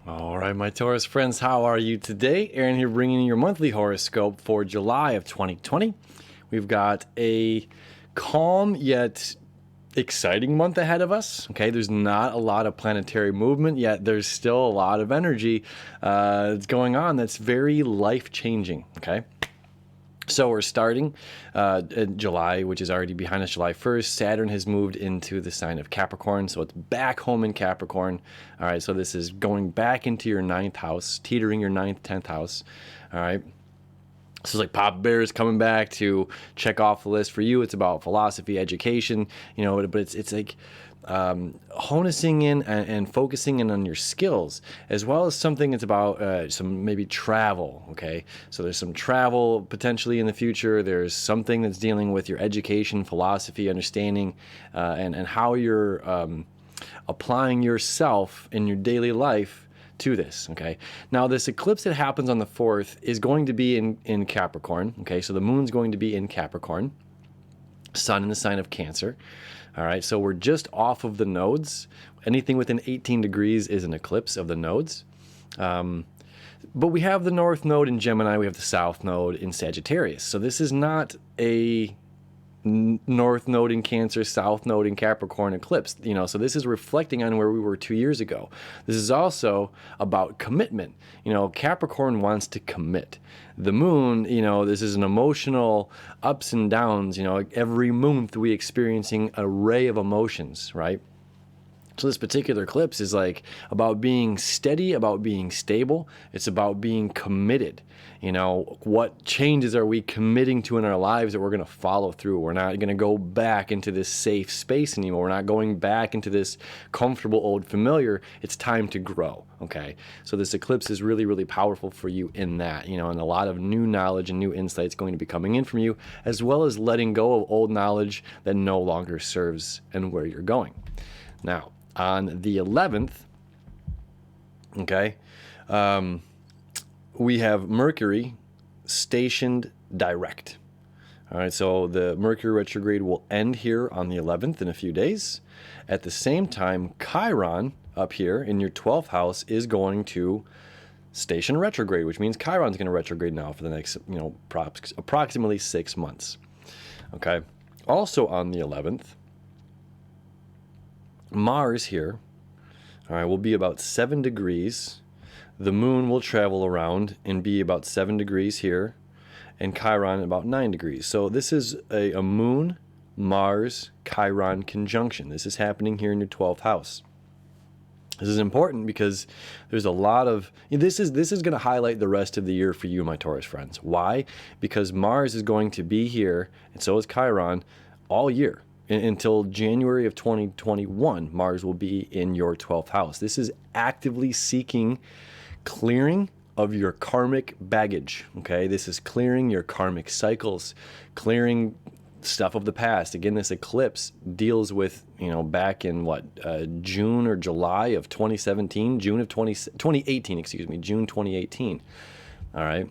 All right, my Taurus friends, how are you today? Aaron here bringing you your monthly horoscope for July of 2020. We've got a calm yet exciting month ahead of us. Okay, there's not a lot of planetary movement, yet there's still a lot of energy that's going on that's very life-changing, okay? So we're starting in July, which is already behind us, July 1st. Saturn has moved into the sign of Capricorn, so it's back home in Capricorn. All right, so this is going back into your 9th house, teetering your 9th, 10th house. All right. This is like Papa Bear is coming back to check off the list for you. It's about philosophy, education, but it's like harnessing in and focusing in on your skills, as well as something that's about some maybe travel, okay? So there's some travel potentially in the future. There's something that's dealing with your education, philosophy, understanding, and how you're applying yourself in your daily life to this, okay? Now, this eclipse that happens on the 4th is going to be in Capricorn, okay? So the moon's going to be in Capricorn, sun in the sign of Cancer, all right? So we're just off of the nodes. Anything within 18 degrees is an eclipse of the nodes. But we have the north node in Gemini, we have the south node in Sagittarius. So this is not a north node in Cancer, south node in Capricorn eclipse, so this is reflecting on where we were 2 years ago. This is also about commitment. Capricorn wants to commit. The moon, this is an emotional ups and downs. Every month we experiencing an array of emotions, right? So this particular eclipse is like about being steady, about being stable. It's about being committed. What changes are we committing to in our lives that we're going to follow through? We're not going to go back into this safe space anymore. We're not going back into this comfortable old familiar. It's time to grow, okay? So this eclipse is really, really powerful for you in that, and a lot of new knowledge and new insights going to be coming in from you, as well as letting go of old knowledge that no longer serves and where you're going. Now, on the 11th, okay, we have Mercury stationed direct. All right, so the Mercury retrograde will end here on the 11th in a few days. At the same time, Chiron up here in your 12th house is going to station retrograde, which means Chiron's going to retrograde now for the next, approximately 6 months. Okay, also on the 11th, Mars here, all right, will be about 7 degrees. The moon will travel around and be about 7 degrees here, and Chiron about 9 degrees. So this is a moon, Mars, Chiron conjunction. This is happening here in your 12th house. This is important because there's a lot of, this is going to highlight the rest of the year for you, my Taurus friends. Why? Because Mars is going to be here, and so is Chiron, all year. Until January of 2021, Mars will be in your 12th house. This is actively seeking clearing of your karmic baggage, okay? This is clearing your karmic cycles, clearing stuff of the past. Again, this eclipse deals with, back in June or July of 2017, June 2018, all right?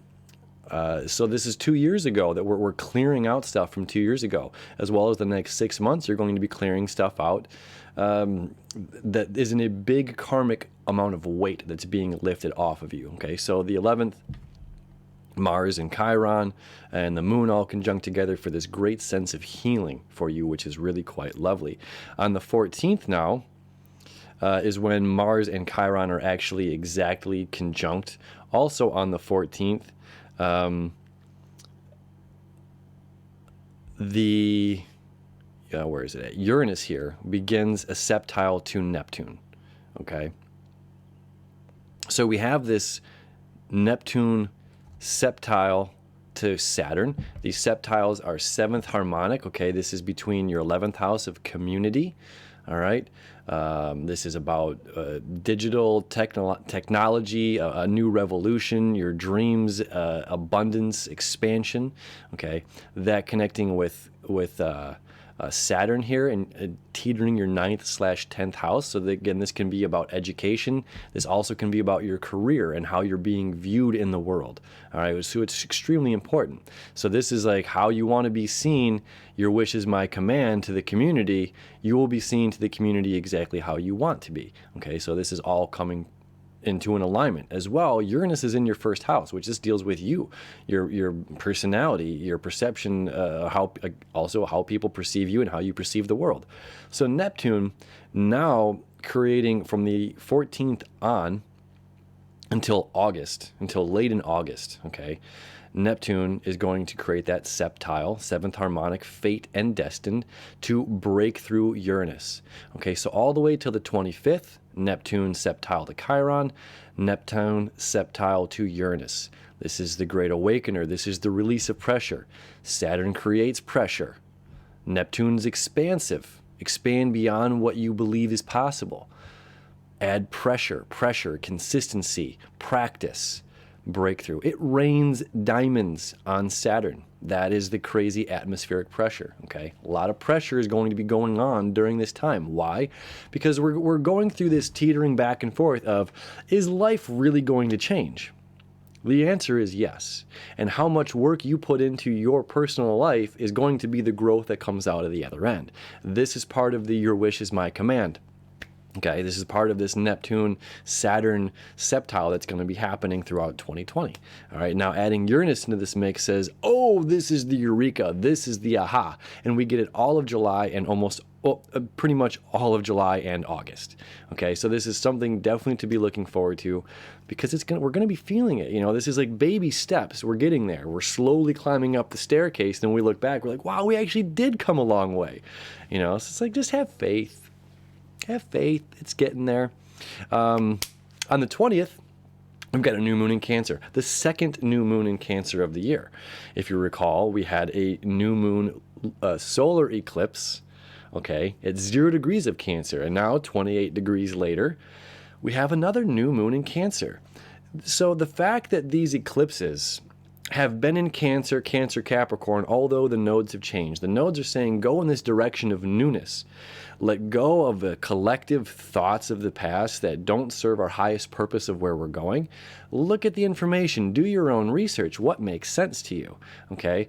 So this is 2 years ago that we're clearing out stuff from 2 years ago, as well as the next 6 months, you're going to be clearing stuff out that isn't a big karmic amount of weight that's being lifted off of you, okay? So the 11th, Mars and Chiron and the moon all conjunct together for this great sense of healing for you, which is really quite lovely. On the 14th now, is when Mars and Chiron are actually exactly conjunct. Also on the 14th, where is it at? Uranus here begins a septile to Neptune, okay? So we have this Neptune septile to Saturn. These septiles are 7th harmonic, okay? This is between your 11th house of community, all right? This is about digital technology, a new revolution, your dreams, abundance, expansion, okay? That connecting with Saturn here and teetering your 9th/10th house. So that, again, this can be about education. This also can be about your career and how you're being viewed in the world. All right, so it's extremely important. So this is like how you want to be seen. Your wish is my command to the community. You will be seen to the community exactly how you want to be. Okay, so this is all coming into an alignment as well. Uranus is in your first house, which just deals with you, your personality, your perception, also how people perceive you and how you perceive the world. So Neptune now creating from the 14th on until August, until late in August, okay, Neptune is going to create that septile, seventh harmonic, fate and destined, to break through Uranus. Okay, so all the way till the 25th, Neptune septile to Chiron, Neptune septile to Uranus. This is the great awakener. This is the release of pressure. Saturn creates pressure. Neptune's expansive. Expand beyond what you believe is possible. Add pressure, consistency, practice, breakthrough. It rains diamonds on Saturn. That is the crazy atmospheric pressure, okay? A lot of pressure is going to be going on during this time. Why? Because we're going through this teetering back and forth of, is life really going to change? The answer is yes. And how much work you put into your personal life is going to be the growth that comes out of the other end. This is part of the your wish is my command. Okay, this is part of this Neptune-Saturn septile that's going to be happening throughout 2020. All right, now adding Uranus into this mix says, oh, this is the eureka, this is the aha. And we get it all of July and pretty much all of July and August. Okay, so this is something definitely to be looking forward to because we're going to be feeling it. You know, this is like baby steps. We're getting there. We're slowly climbing up the staircase. Then we look back, we're like, wow, we actually did come a long way. You know, so it's like, just have faith. Have faith, it's getting there. On the 20th, we've got a new moon in Cancer, the second new moon in Cancer of the year. If you recall, we had a new moon solar eclipse, okay, at 0 degrees of Cancer, and now 28 degrees later, we have another new moon in Cancer. So the fact that these eclipses have been in Cancer, Capricorn, although the nodes have changed. The nodes are saying go in this direction of newness. Let go of the collective thoughts of the past that don't serve our highest purpose of where we're going. Look at the information. Do your own research. What makes sense to you? Okay?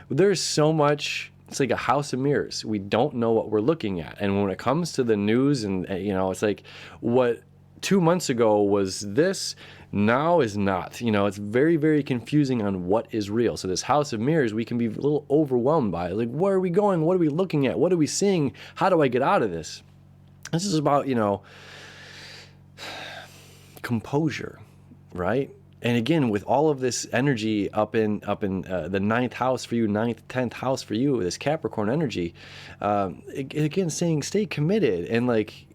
There's so much. It's like a house of mirrors. We don't know what we're looking at. And when it comes to the news and, it's like what 2 months ago was this, now is not. It's very, very confusing on what is real. So this house of mirrors, we can be a little overwhelmed by it. Like, where are we going? What are we looking at? What are we seeing? How do I get out of this? This is about, composure, right? And again, with all of this energy up in the 9th house for you, 9th, 10th house for you, this Capricorn energy, again, saying stay committed and like,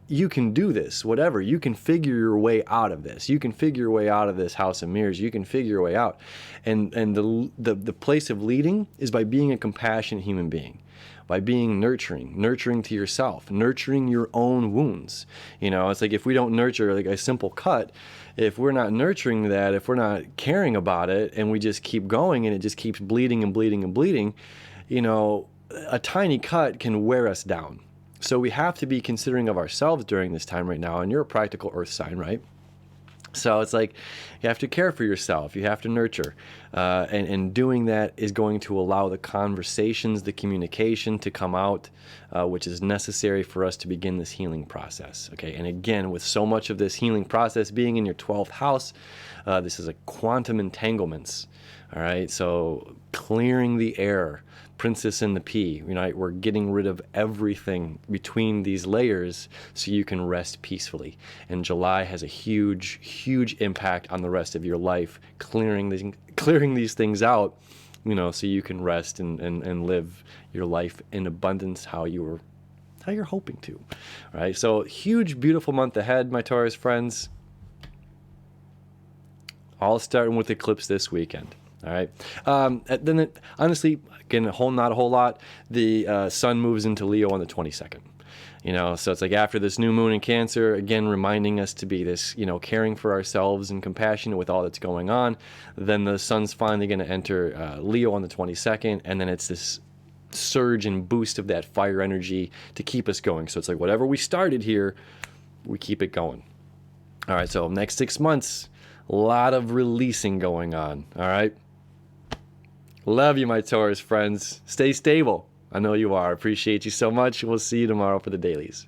you can do this, whatever. You can figure your way out of this. You can figure your way out of this house of mirrors. You can figure your way out. And the place of leading is by being a compassionate human being, by being nurturing to yourself, nurturing your own wounds. It's like if we don't nurture like a simple cut, if we're not nurturing that, if we're not caring about it, and we just keep going and it just keeps bleeding and bleeding and bleeding, a tiny cut can wear us down. So we have to be considering of ourselves during this time right now, and you're a practical earth sign, right? So it's like you have to care for yourself. You have to nurture. And doing that is going to allow the conversations, the communication to come out, which is necessary for us to begin this healing process. Okay. And again, with so much of this healing process being in your 12th house, this is a quantum entanglements. All right. So clearing the air. Princess and the Pea, we're getting rid of everything between these layers so you can rest peacefully. And July has a huge, huge impact on the rest of your life, clearing these things out, so you can rest and live your life in abundance how you're hoping to. All right. So huge, beautiful month ahead, my Taurus friends. All starting with eclipse this weekend. All right. Honestly, again, not a whole lot. The sun moves into Leo on the 22nd. So it's like after this new moon in Cancer, again, reminding us to be this, caring for ourselves and compassionate with all that's going on. Then the sun's finally going to enter Leo on the 22nd. And then it's this surge and boost of that fire energy to keep us going. So it's like whatever we started here, we keep it going. All right. So next 6 months, a lot of releasing going on. All right. Love you, my Taurus friends. Stay stable. I know you are. Appreciate you so much. We'll see you tomorrow for the dailies.